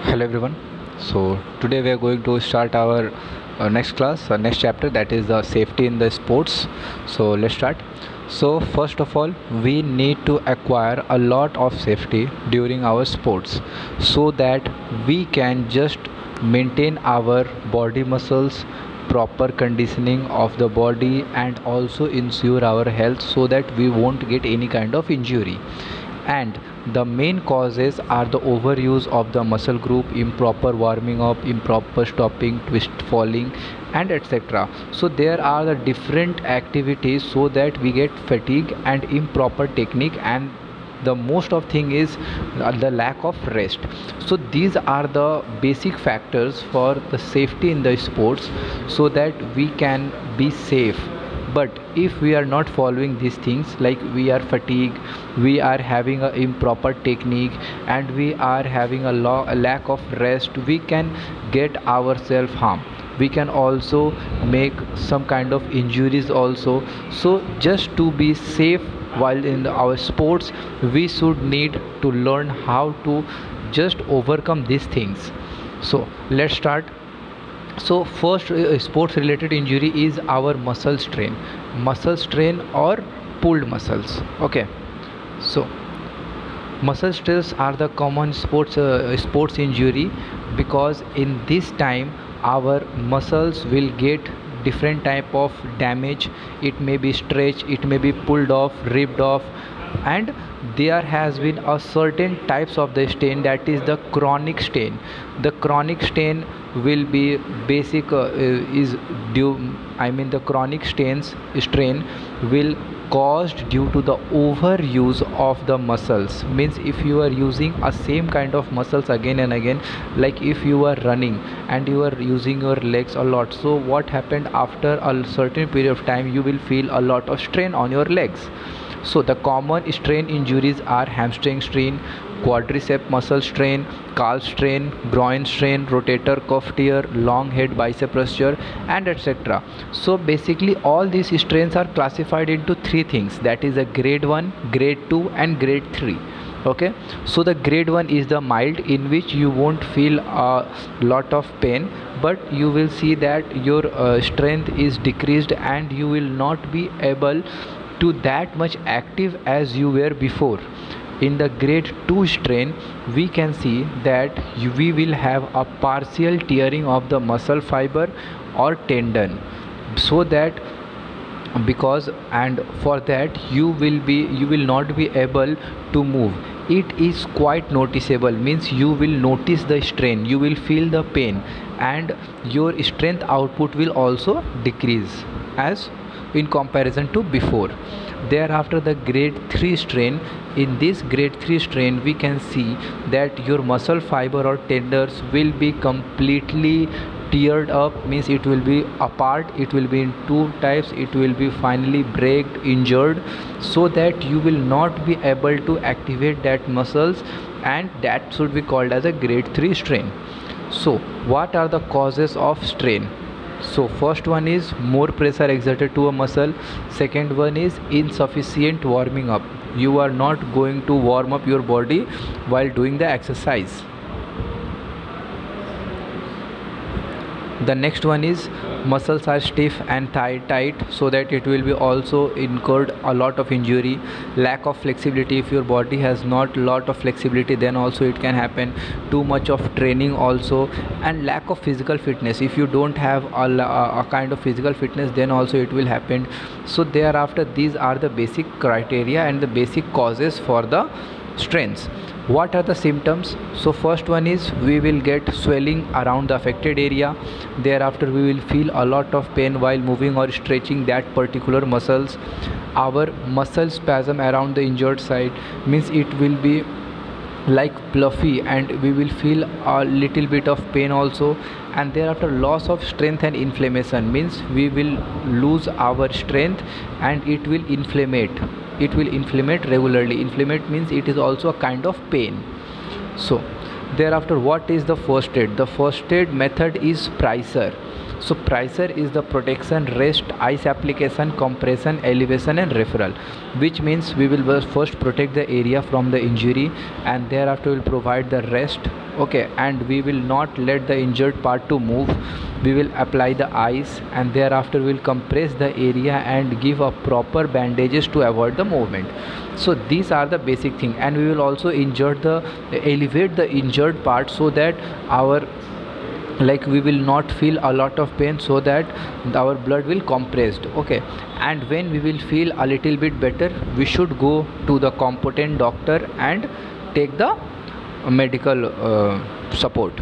Hello everyone. So today we are going to start our next class, next chapter, that is the safety in the sports. So let's start. So first of all, we need to acquire a lot of safety during our sports so that we can just maintain our body muscles, proper conditioning of the body, and also ensure our health so that we won't get any kind of injury. And the main causes are the overuse of the muscle group, improper warming up, improper stopping, twist falling, and etc. So there are the different activities so that we get fatigue and improper technique, and the most of thing is the lack of rest. So these are the basic factors for the safety in the sports so that we can be safe. But if we are not following these things, like we are fatigued, we are having a improper technique, and we are having a lack of rest, we can get ourselves harm. We can also make some kind of injuries also. So just to be safe while in our sports, we should need to learn how to just overcome these things. So let's start. So first, sports related injury is our muscle strain or pulled muscles. Okay, so muscle stress are the common sports injury, because in this time our muscles will get different type of damage. It may be stretched, it may be pulled off, ripped off, and there has been a certain types of the strain, that is the chronic strain. The chronic strain will be basic is due, I mean the chronic strain will caused due to the overuse of the muscles. Means if you are using a same kind of muscles again and again, like if you are running and you are using your legs a lot, so what happened, after a certain period of time you will feel a lot of strain on your legs. So the common strain injuries are hamstring strain, quadricep muscle strain, calf strain, groin strain, rotator cuff tear, long head bicep rupture, and etc. So basically all these strains are classified into three things, that is a grade 1, grade 2, and grade 3. Okay, so the grade 1 is the mild, in which you won't feel a lot of pain, but you will see that your strength is decreased and you will not be able to that much active as you were before. In the grade 2 strain, we can see that we will have a partial tearing of the muscle fiber or tendon, so that because and for that you will not be able to move. It is quite noticeable, means you will notice the strain, you will feel the pain, and your strength output will also decrease as in comparison to before. Thereafter the grade 3 strain, in this grade 3 strain we can see that your muscle fiber or tendons will be completely teared up, means it will be apart, it will be in two types, it will be finally breaked, injured, so that you will not be able to activate that muscles, and that should be called as a grade 3 strain. So what are the causes of strain? So first one is more pressure exerted to a muscle. Second one is insufficient warming up. You are not going to warm up your body while doing the exercise. The next one is muscles are stiff and tight, so that it will be also incurred a lot of injury. Lack of flexibility, if your body has not lot of flexibility, then also it can happen. Too much of training also, and lack of physical fitness, if you don't have a kind of physical fitness, then also it will happen. So thereafter these are the basic criteria and the basic causes for the strains. What are the symptoms? So first one is we will get swelling around the affected area. Thereafter we will feel a lot of pain while moving or stretching that particular muscles. Our muscle spasm around the injured side, means it will be like fluffy, and we will feel a little bit of pain also. And thereafter loss of strength and inflammation, means we will lose our strength and it will inflammate, regularly. Inflammate means it is also a kind of pain. So thereafter what is the first aid? The first aid method is Pricer. So pricer is the protection, rest, ice application, compression, elevation and referral, which means we will first protect the area from the injury and thereafter will provide the rest. Okay, and we will not let the injured part to move. We will apply the ice and thereafter we will compress the area and give a proper bandages to avoid the movement. So these are the basic thing, and we will also elevate the injured part so that our, like, we will not feel a lot of pain, so that our blood will compressed. Okay, and when we will feel a little bit better, we should go to the competent doctor and take the medical support.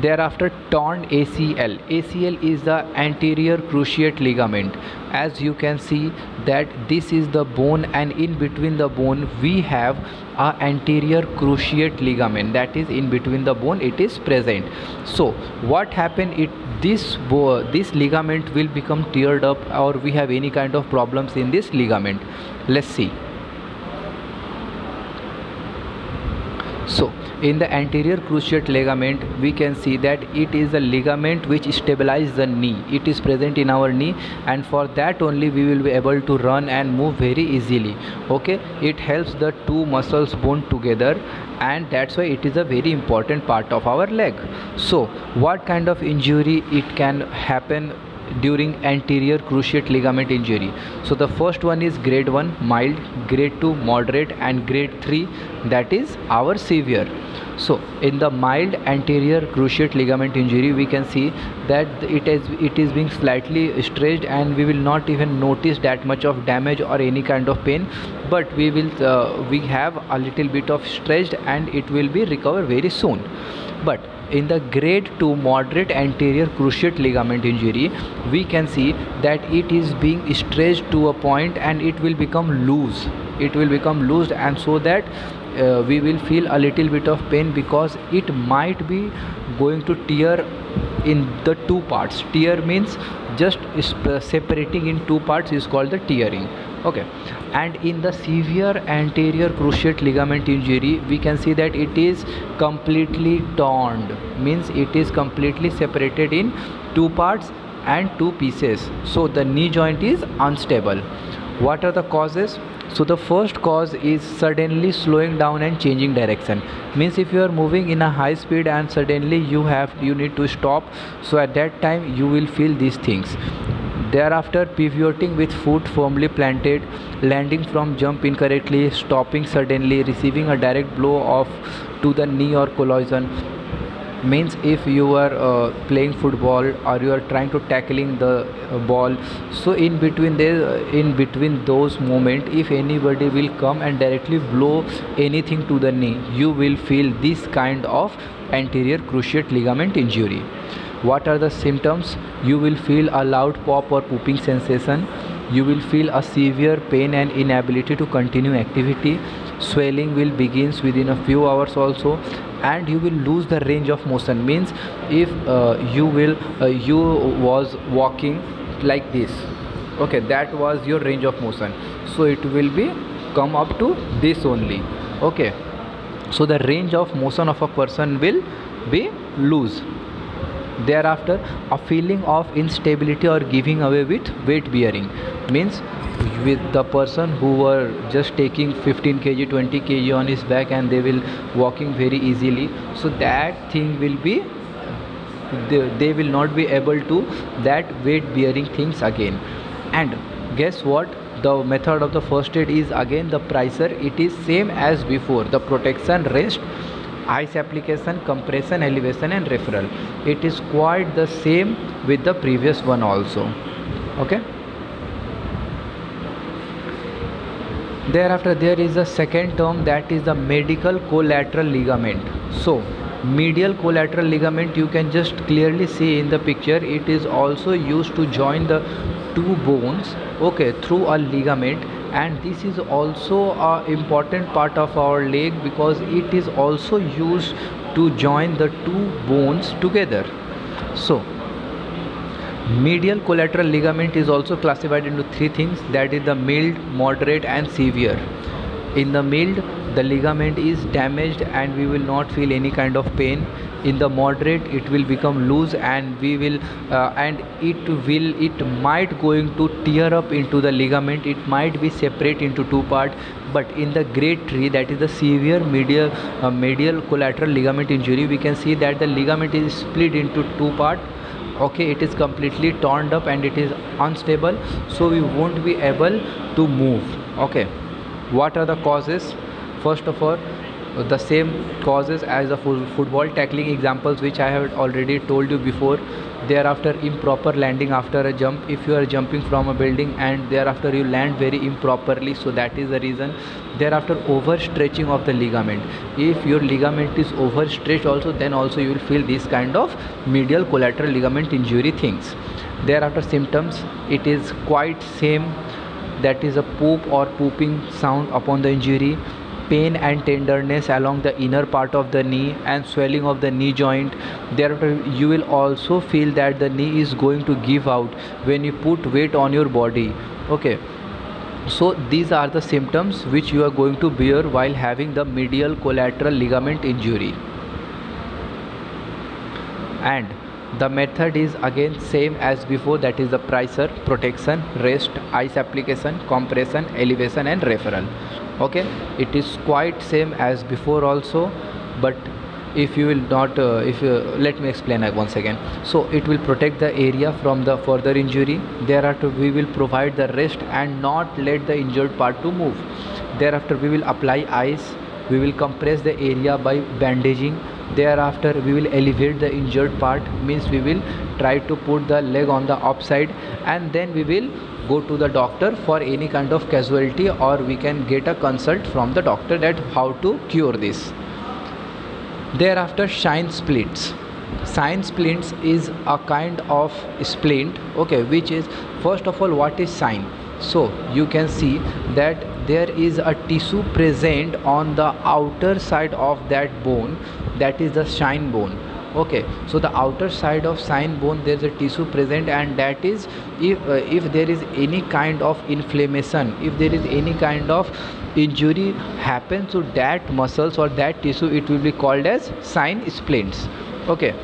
Thereafter, torn ACL. ACL is the anterior cruciate ligament. As you can see that this is the bone, and in between the bone we have a anterior cruciate ligament, that is in between the bone it is present. So what happen, this ligament will become teared up, or we have any kind of problems in this ligament. Let's see. So in the anterior cruciate ligament, we can see that it is a ligament which stabilizes the knee. It is present in our knee, and for that only we will be able to run and move very easily. Okay, it helps the two muscles bone together, and that's why it is a very important part of our leg. So what kind of injury it can happen during anterior cruciate ligament injury? So the first one is grade 1 mild, grade 2 moderate, and grade 3, that is our severe. So in the mild anterior cruciate ligament injury, we can see that it is being slightly stretched, and we will not even notice that much of damage or any kind of pain, but we have a little bit of stretched and it will be recover very soon. But in the grade 2 moderate anterior cruciate ligament injury, we can see that it is being stretched to a point and it will become loose. And so that we will feel a little bit of pain, because it might be going to tear in the two parts. Tear means just separating in two parts is called the tearing. Okay, and in the severe anterior cruciate ligament injury, we can see that it is completely torn, means it is completely separated in two parts and two pieces. So the knee joint is unstable. What are the causes? So the first cause is suddenly slowing down and changing direction. Means if you are moving in a high speed and suddenly you need to stop, so at that time you will feel these things. Thereafter, pivoting with foot firmly planted, landing from jump incorrectly, stopping suddenly, receiving a direct blow to the knee or collision. Means if you are playing football or you are trying to tackling the ball, so in between those moments, if anybody will come and directly blow anything to the knee, you will feel this kind of anterior cruciate ligament injury. What are the symptoms? You will feel a loud pop or pooping sensation. You will feel a severe pain and inability to continue activity. Swelling will begins within a few hours also, and you will lose the range of motion. Means if you was walking like this, okay, that was your range of motion, so it will be come up to this only. Okay, so the range of motion of a person will be loose. Thereafter, a feeling of instability or giving away with weight bearing. Means with the person who were just taking 15 kg 20 kg on his back and they will walking very easily, so that thing will be, they will not be able to that weight bearing things again. And guess what, the method of the first aid is again the pricer. It is same as before, the protection, rest, ice application, compression, elevation and referral. It is quite the same with the previous one also. Okay, thereafter there is a second term, that is the medial collateral ligament. So medial collateral ligament, you can just clearly see in the picture, it is also used to join the two bones, okay, through a ligament. And this is also a important part of our leg, because it is also used to join the two bones together. So medial collateral ligament is also classified into three things, that is the mild, moderate and severe. In the mild, the ligament is damaged and we will not feel any kind of pain. In the moderate, it will become loose and we will and it might going to tear up into the ligament. It might be separate into two parts. But in the grade 3, that is the severe medial collateral ligament injury, we can see that the ligament is split into two parts. Okay, it is completely torn up and it is unstable, so we won't be able to move. Okay, what are the causes? First of all, the same causes as the football tackling examples which I have already told you before. Thereafter, improper landing after a jump. If you are jumping from a building and thereafter you land very improperly, so that is the reason. Thereafter, overstretching of the ligament. If your ligament is overstretched also, then also you will feel this kind of medial collateral ligament injury things. Thereafter, symptoms, it is quite same, that is a poop or pooping sound upon the injury, pain and tenderness along the inner part of the knee and swelling of the knee joint. Thereafter, you will also feel that the knee is going to give out when you put weight on your body. Okay, so these are the symptoms which you are going to bear while having the medial collateral ligament injury. And the method is again same as before, that is the pricer, protection, rest, ice application, compression, elevation and referral. Okay, it is quite same as before also, but if you will not let me explain once again. So it will protect the area from the further injury. Thereafter, we will provide the rest and not let the injured part to move. Thereafter, we will apply ice, we will compress the area by bandaging. Thereafter, we will elevate the injured part, means we will try to put the leg on the upside, and then we will go to the doctor for any kind of casualty, or we can get a consult from the doctor that how to cure this. Thereafter, shin splints. Shin splints is a kind of splint, okay, which is, first of all, what is shin? So you can see that there is a tissue present on the outer side of that bone, that is the shin bone. Okay, so the outer side of shin bone, there is a tissue present, and that is, if there is any kind of inflammation, if there is any kind of injury happens to that muscles or that tissue, it will be called as shin splints. Okay,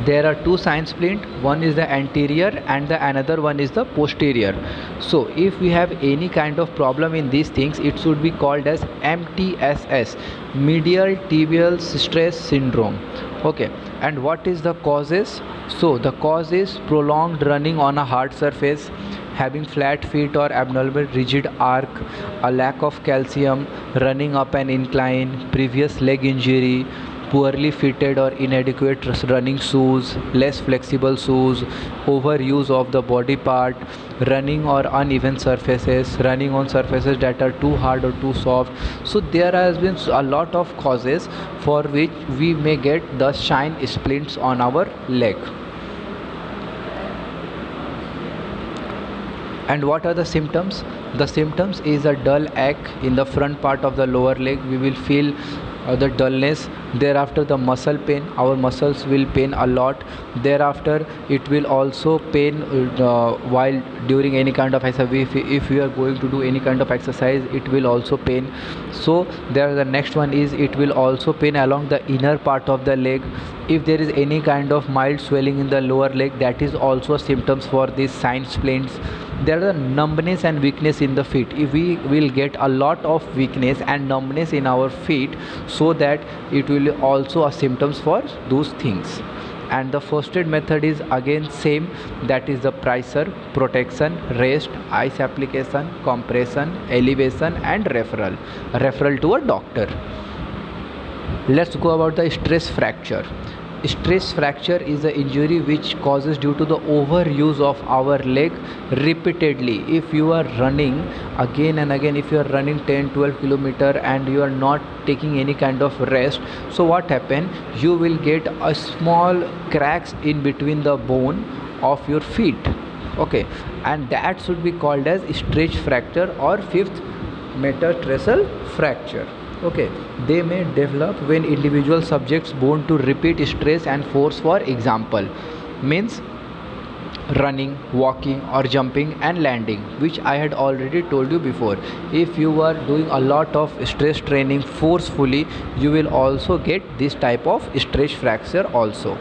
there are two shin splints, one is the anterior and the another one is the posterior. So if we have any kind of problem in these things, it should be called as MTSS, medial tibial stress syndrome. Okay, and what is the causes? So the cause is prolonged running on a hard surface, having flat feet or abnormal rigid arc, a lack of calcium, running up an incline, previous leg injury, poorly fitted or inadequate running shoes, less flexible shoes, overuse of the body part, running or uneven surfaces, running on surfaces that are too hard or too soft. So there has been a lot of causes for which we may get the shin splints on our leg. And what are the symptoms? The symptoms is a dull ache in the front part of the lower leg. We will feel the dullness. Thereafter, the muscle pain, our muscles will pain a lot. Thereafter, it will also pain while during any kind of exercise. If we are going to do any kind of exercise, it will also pain. So there, the next one is, it will also pain along the inner part of the leg. If there is any kind of mild swelling in the lower leg, that is also symptoms for these shin splints. There are numbness and weakness in the feet. If we will get a lot of weakness and numbness in our feet, so that it will also a symptoms for those things. And the first aid method is again same, that is the pricer, protection, rest, ice application, compression, elevation and referral to a doctor. Let's go about the stress fracture. Stress fracture is an injury which causes due to the overuse of our leg repeatedly. If you are running again and again, if you are running 10-12 kilometer and you are not taking any kind of rest, so what happen, you will get a small cracks in between the bone of your feet. Okay, and that should be called as stress fracture or fifth metatarsal fracture. Okay, they may develop when individual subjects born to repeat stress and force. For example, means running, walking or jumping and landing, which I had already told you before. If you are doing a lot of stress training forcefully, you will also get this type of stress fracture also.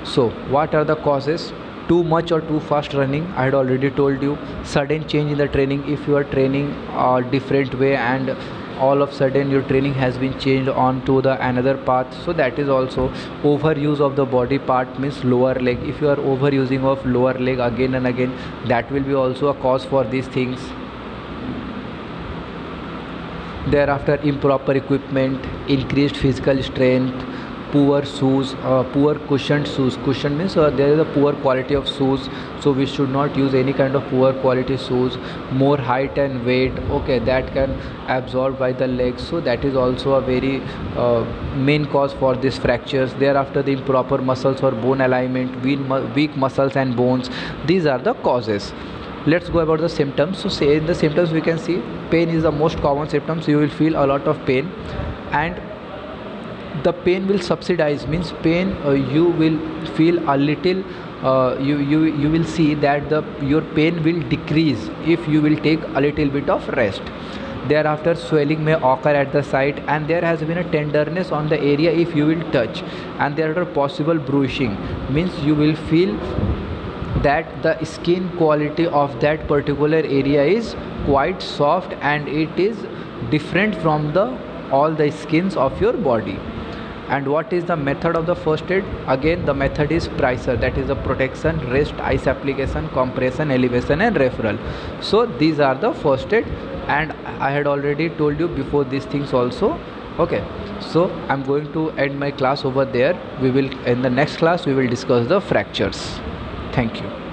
So what are the causes? Too much or too fast running, I had already told you. Sudden change in the training, if you are training a different way and all of a sudden your training has been changed on to the another path, so that is also. Overuse of the body part means lower leg, if you are overusing of lower leg again and again, that will be also a cause for these things. Thereafter, improper equipment, increased physical strength, poor shoes, poor cushioned shoes. Cushion means there is a poor quality of shoes, so we should not use any kind of poor quality shoes. More height and weight, okay, that can absorb by the legs, so that is also a very main cause for these fractures. Thereafter, the improper muscles or bone alignment, weak muscles and bones, these are the causes. Let's go about the symptoms. So say in the symptoms we can see pain is the most common symptoms. You will feel a lot of pain, and the pain will subsidize, means pain you will feel a little, you will see that your pain will decrease if you will take a little bit of rest. Thereafter, swelling may occur at the site, and there has been a tenderness on the area if you will touch, and there are possible bruising, means you will feel that the skin quality of that particular area is quite soft and it is different from the all the skins of your body. And what is the method of the first aid? Again, the method is PRICER, that is the protection, rest, ice application, compression, elevation and referral. So these are the first aid, and I had already told you before these things also. Okay, so I'm going to end my class over there. We will, in the next class we will discuss the fractures. Thank you.